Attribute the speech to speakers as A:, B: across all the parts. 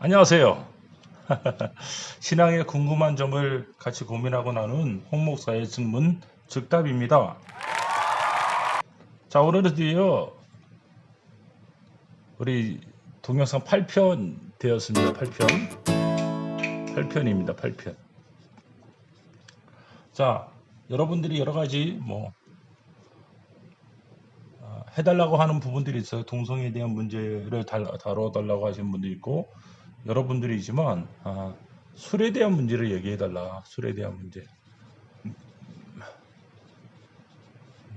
A: 안녕하세요. 신앙에 궁금한 점을 같이 고민하고 나눈 홍 목사의 증문 즉답입니다. 자, 오늘은 드디어 우리 동영상 8편 되었습니다. 8편입니다. 8편. 자, 여러분들이 여러 가지 해달라고 하는 부분들이 있어요. 동성애에 대한 문제를 다뤄달라고 하시는 분도 있고, 여러분들이지만 술에 대한 문제를 얘기해달라. 술에 대한 문제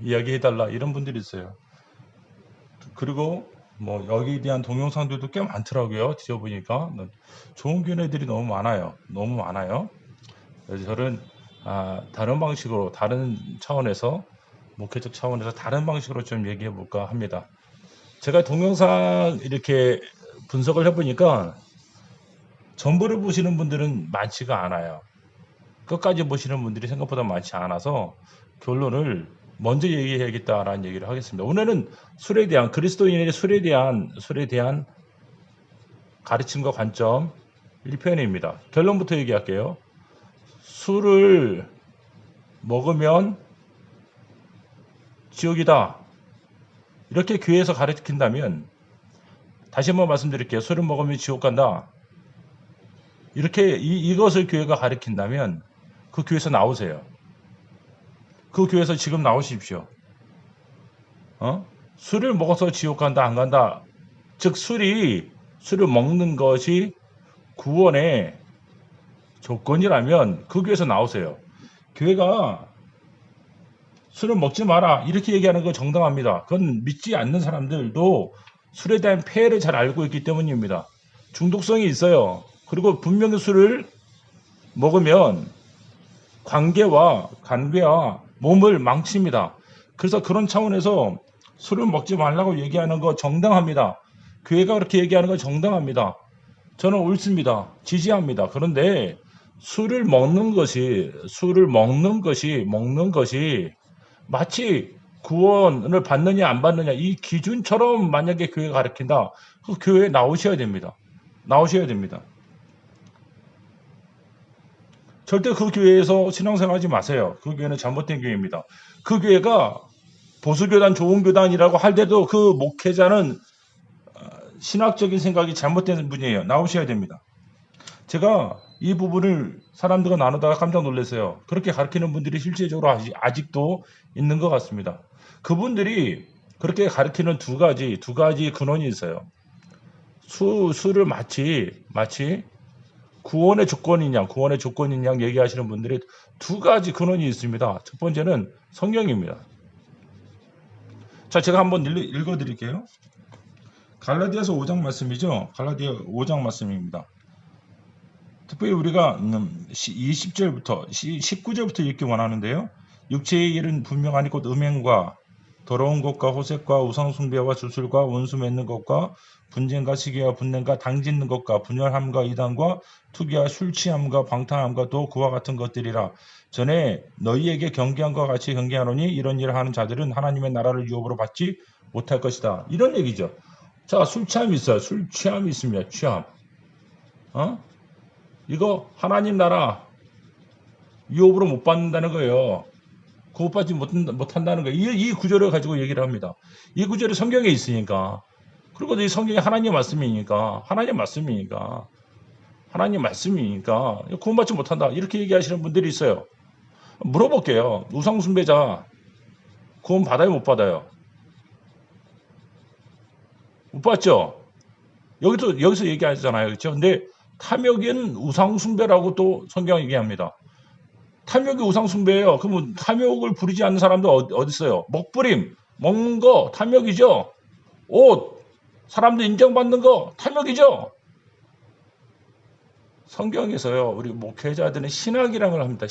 A: 이야기해달라 이런 분들이 있어요. 그리고 여기에 대한 동영상들도 꽤 많더라고요. 뒤져보니까 좋은 견해들이 너무 많아요. 너무 많아요. 그래서 저는 다른 방식으로, 다른 차원에서, 목회적 차원에서 다른 방식으로 좀 얘기해 볼까 합니다. 제가 동영상 이렇게 분석을 해보니까 전부를 보시는 분들은 많지가 않아요. 끝까지 보시는 분들이 생각보다 많지 않아서 결론을 먼저 얘기해야겠다라는 얘기를 하겠습니다. 오늘은 술에 대한, 그리스도인의 술에 대한 가르침과 관점 1편입니다. 결론부터 얘기할게요. 술을 먹으면 지옥이다. 이렇게 교회에서 가르친다면, 다시 한번 말씀드릴게요. 술을 먹으면 지옥 간다. 이렇게 이것을 교회가 가르친다면 그 교회에서 나오세요. 그 교회에서 지금 나오십시오. 술을 먹어서 지옥 간다 안 간다. 즉 술을 먹는 것이 구원의 조건이라면 그 교회에서 나오세요. 교회가 술을 먹지 마라 이렇게 얘기하는 거 정당합니다. 그건 믿지 않는 사람들도 술에 대한 폐해를 잘 알고 있기 때문입니다. 중독성이 있어요. 그리고 분명히 술을 먹으면 관계와 몸을 망칩니다. 그래서 그런 차원에서 술을 먹지 말라고 얘기하는 거 정당합니다. 교회가 그렇게 얘기하는 거 정당합니다. 저는 옳습니다. 지지합니다. 그런데 술을 먹는 것이 마치 구원을 받느냐 안 받느냐 이 기준처럼 만약에 교회가 가르친다. 그 교회에 나오셔야 됩니다. 절대 그 교회에서 신앙생활 하지 마세요. 그 교회는 잘못된 교회입니다. 그 교회가 보수교단, 좋은 교단이라고 할 때도 그 목회자는 신학적인 생각이 잘못된 분이에요. 나오셔야 됩니다. 제가 이 부분을 사람들과 나누다가 깜짝 놀랐어요. 그렇게 가르치는 분들이 실제적으로 아직도 있는 것 같습니다. 그분들이 그렇게 가르치는 두 가지 근원이 있어요. 술을 마치 구원의 조건이냐 얘기하시는 분들이 두 가지 근원이 있습니다. 첫 번째는 성경입니다. 자, 제가 한번 읽어드릴게요. 갈라디아서 5장 말씀이죠. 갈라디아 5장 말씀입니다. 특별히 우리가 20절부터 19절부터 읽기 원하는데요. 육체의 일은 분명하니 곧 음행과 더러운 것과 호색과 우상숭배와 주술과 원수 맺는 것과 분쟁과 시기와 분냄과 당짓는 것과 분열함과 이단과 투기와 술 취함과 방탕함과 또 그와 같은 것들이라. 전에 너희에게 경계함과 같이 경계하노니 이런 일을 하는 자들은 하나님의 나라를 유업으로 받지 못할 것이다. 이런 얘기죠. 자, 술 취함이 있어요. 술 취함이 있습니다. 취함. 이거 하나님 나라 유업으로 못 받는다는 거예요. 그거 받지 못한다는 거예요. 이 구절을 가지고 얘기를 합니다. 이 구절이 성경에 있으니까. 그리고 이 성경이 하나님 말씀이니까 구원받지 못한다. 이렇게 얘기하시는 분들이 있어요. 물어볼게요. 우상숭배자 구원 받아요, 못 받아요? 못 받죠? 여기서 얘기하잖아요. 그렇죠? 근데 탐욕은 우상숭배라고 또 성경이 얘기합니다. 탐욕이 우상숭배예요. 그러면 탐욕을 부리지 않는 사람도 어디 있어요? 먹부림, 먹는 거 탐욕이죠. 옷, 사람들 인정받는 거 탐욕이죠. 성경에서요, 우리 목회자들은 신학이라는 걸 합니다.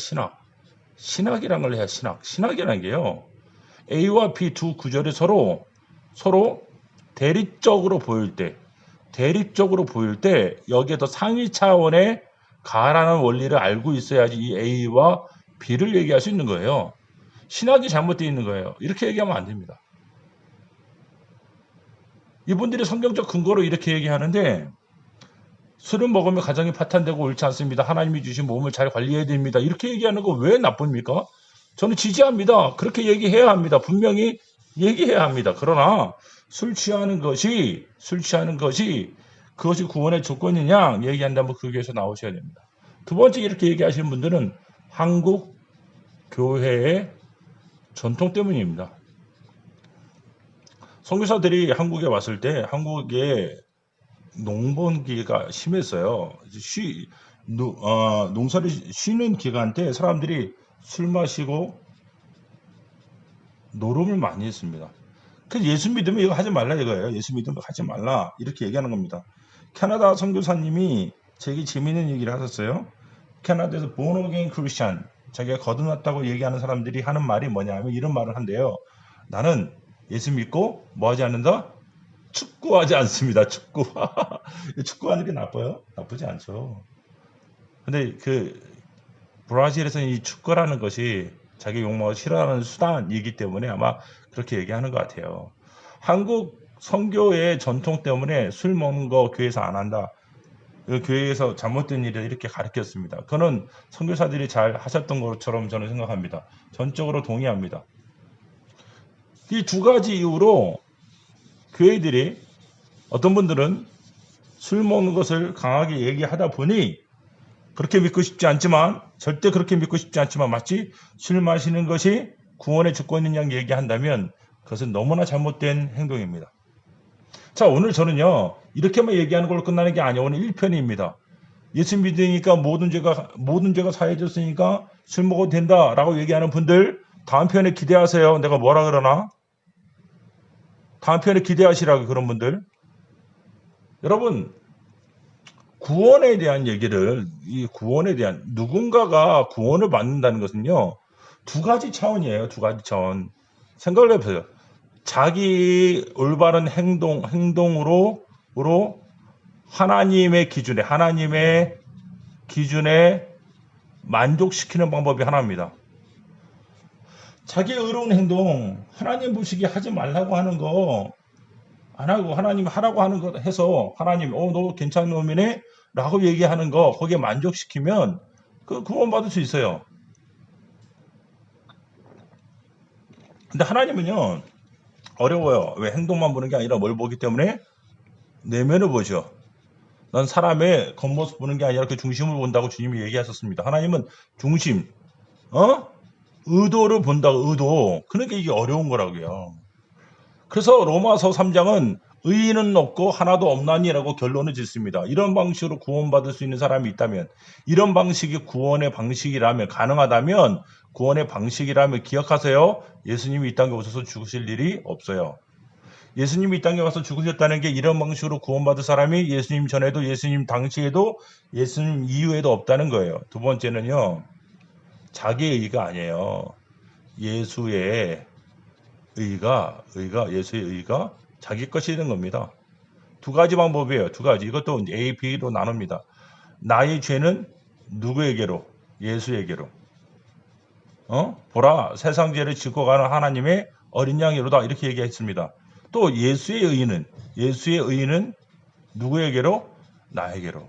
A: 신학이라는 걸 해야 신학이라는 게요. A와 B 두 구절이 서로 대립적으로 보일 때 여기에 더 상위 차원의 가라는 원리를 알고 있어야지 이 A와 B를 얘기할 수 있는 거예요. 신학이 잘못되어 있는 거예요. 이렇게 얘기하면 안 됩니다. 이분들이 성경적 근거로 이렇게 얘기하는데 술을 먹으면 가정이 파탄되고 옳지 않습니다. 하나님이 주신 몸을 잘 관리해야 됩니다. 이렇게 얘기하는 거 왜 나쁩니까? 저는 지지합니다. 그렇게 얘기해야 합니다. 분명히 얘기해야 합니다. 그러나 술 취하는 것이 그것이 구원의 조건이냐 얘기한다면 그 교회에서 나오셔야 됩니다. 두 번째 이렇게 얘기하시는 분들은 한국 교회의 전통 때문입니다. 선교사들이 한국에 왔을 때 한국에 농번기가 심했어요. 농사를 쉬는 기간 때 사람들이 술 마시고 노름을 많이 했습니다. 그래서 예수 믿으면 이거 하지 말라 이거예요. 예수 믿으면 하지 말라 이렇게 얘기하는 겁니다. 캐나다 선교사님이 되게 재미있는 얘기를 하셨어요. 캐나다에서 born again Christian 자기가 거듭났다고 얘기하는 사람들이 하는 말이 뭐냐면 이런 말을 한대요. 나는 예수 믿고 뭐 하지 않는다? 축구하지 않습니다. 축구하는 게 나빠요? 나쁘지 않죠. 근데 그 브라질에서는 이 축구라는 것이 자기 욕먹을 싫어하는 수단이기 때문에 아마 그렇게 얘기하는 것 같아요. 한국 선교의 전통 때문에 술 먹는 거 교회에서 안 한다. 그 교회에서 잘못된 일을 이렇게 가르쳤습니다. 그거는 선교사들이 잘 하셨던 것처럼 저는 생각합니다. 전적으로 동의합니다. 이 두 가지 이유로 교회들이 어떤 분들은 술 먹는 것을 강하게 얘기하다 보니 그렇게 믿고 싶지 않지만 절대 그렇게 믿고 싶지 않지만 마치 술 마시는 것이 구원의 조건이냐 얘기한다면 그것은 너무나 잘못된 행동입니다. 자, 오늘 저는요 이렇게만 얘기하는 걸로 끝나는 게 아니에요. 오늘 1편입니다. 예수 믿으니까 모든 죄가 사해졌으니까 술 먹어도 된다라고 얘기하는 분들 다음 편에 기대하세요. 내가 뭐라 그러나? 다음 편에 기대하시라고 그런 분들. 여러분 구원에 대한 얘기를 이 구원에 대한 누군가가 구원을 받는다는 것은요 두 가지 차원이에요. 두 가지 차원. 생각을 해보세요. 자기 올바른 행동으로 하나님의 기준에 만족시키는 방법이 하나입니다. 자기의 의로운 행동, 하나님 보시기에 하지 말라고 하는 거 안 하고 하나님 하라고 하는 거 해서 하나님 너 괜찮은 놈이네 라고 얘기하는 거 거기에 만족시키면 그 구원받을 수 있어요. 근데 하나님은요 어려워요. 왜 행동만 보는 게 아니라 뭘 보기 때문에 내면을 보죠. 난 사람의 겉모습 보는 게 아니라 그 중심을 본다고 주님이 얘기하셨습니다. 하나님은 중심, 의도를 본다고 의도. 그러니까 이게 어려운 거라고요. 그래서 로마서 3장은 의인은 없고 하나도 없나니라고 결론을 짓습니다. 이런 방식으로 구원받을 수 있는 사람이 있다면 이런 방식이 구원의 방식이라면 가능하다면 구원의 방식이라면 기억하세요. 예수님이 이 땅에 오셔서 죽으실 일이 없어요. 예수님이 이 땅에 와서 죽으셨다는 게 이런 방식으로 구원받을 사람이 예수님 전에도 예수님 당시에도 예수님 이후에도 없다는 거예요. 두 번째는요. 자기의 의가 아니에요. 예수의 예수의 의가 자기 것이 되는 겁니다. 두 가지 방법이에요. 두 가지. 이것도 A, B로 나눕니다. 나의 죄는 누구에게로? 예수에게로. 보라, 세상 죄를 짓고 가는 하나님의 어린 양이로다. 이렇게 얘기했습니다. 또 예수의 의인은 누구에게로? 나에게로.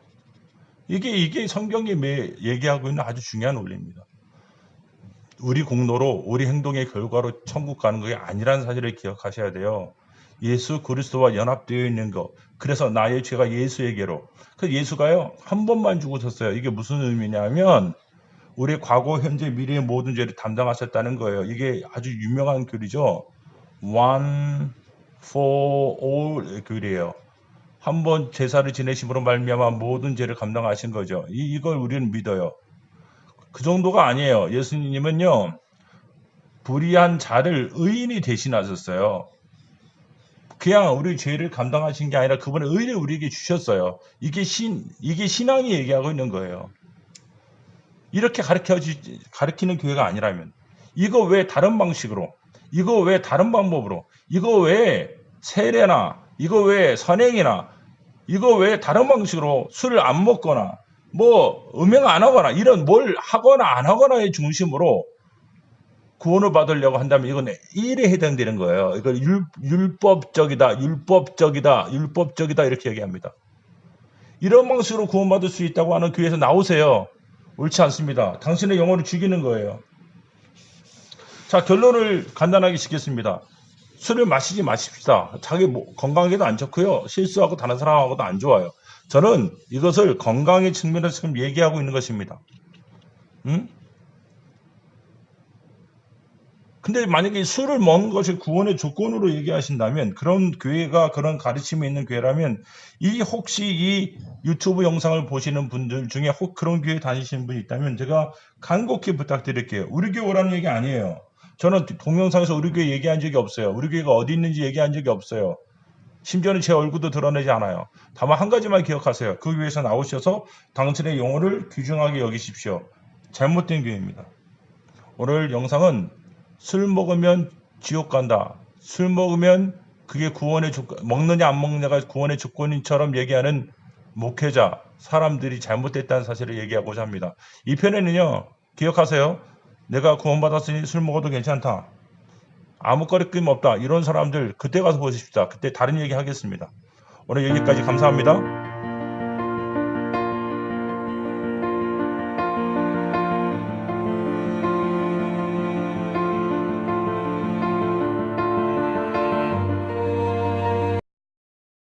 A: 이게 성경이 얘기하고 있는 아주 중요한 원리입니다. 우리 공로로 우리 행동의 결과로 천국 가는 것이 아니라는 사실을 기억하셔야 돼요. 예수 그리스도와 연합되어 있는 것. 그래서 나의 죄가 예수에게로. 그 예수가요 한 번만 죽으셨어요. 이게 무슨 의미냐면 우리 과거, 현재, 미래의 모든 죄를 담당하셨다는 거예요. 이게 아주 유명한 글이죠. One for all 글이에요. 한 번 제사를 지내심으로 말미암아 모든 죄를 감당하신 거죠. 이걸 우리는 믿어요. 그 정도가 아니에요. 예수님은요, 불의한 자를 의인이 대신하셨어요. 그냥 우리 죄를 감당하신 게 아니라 그분의 의를 우리에게 주셨어요. 이게 신앙이 얘기하고 있는 거예요. 이렇게 가르치는 교회가 아니라면, 이거 왜 다른 방식으로, 이거 왜 다른 방법으로, 이거 왜 세례나, 이거 왜 선행이나, 이거 왜 다른 방식으로 술을 안 먹거나, 뭐 음행 안 하거나 이런 뭘 하거나 안 하거나의 중심으로 구원을 받으려고 한다면 이건 일에 해당되는 거예요. 이걸 율법적이다 이렇게 얘기합니다. 이런 방식으로 구원받을 수 있다고 하는 교회에서 나오세요. 옳지 않습니다. 당신의 영혼을 죽이는 거예요. 자, 결론을 간단하게 짓겠습니다. 술을 마시지 마십시다. 자기 건강에도 안 좋고요. 실수하고 다른 사람하고도 안 좋아요. 저는 이것을 건강의 측면에서 지금 얘기하고 있는 것입니다. 응? 근데 만약에 술을 먹는 것이 구원의 조건으로 얘기하신다면, 그런 교회가 그런 가르침이 있는 교회라면, 혹시 이 유튜브 영상을 보시는 분들 중에 그런 교회 다니시는 분이 있다면 제가 간곡히 부탁드릴게요. 우리 교회 오라는 얘기 아니에요. 저는 동영상에서 우리 교회 얘기한 적이 없어요. 우리 교회가 어디 있는지 얘기한 적이 없어요. 심지어는 제 얼굴도 드러내지 않아요. 다만 한 가지만 기억하세요. 그 교회에서 나오셔서 당신의 영혼을 귀중하게 여기십시오. 잘못된 교회입니다. 오늘 영상은 술 먹으면 지옥 간다. 술 먹으면 그게 구원의 조건, 먹느냐 안 먹느냐가 구원의 조건인처럼 얘기하는 목회자, 사람들이 잘못됐다는 사실을 얘기하고자 합니다. 이 편에는요, 기억하세요. 내가 구원받았으니 술 먹어도 괜찮다. 아무 거리낌 없다. 이런 사람들 그때 가서 보십시다. 그때 다른 얘기 하겠습니다. 오늘 여기까지 감사합니다.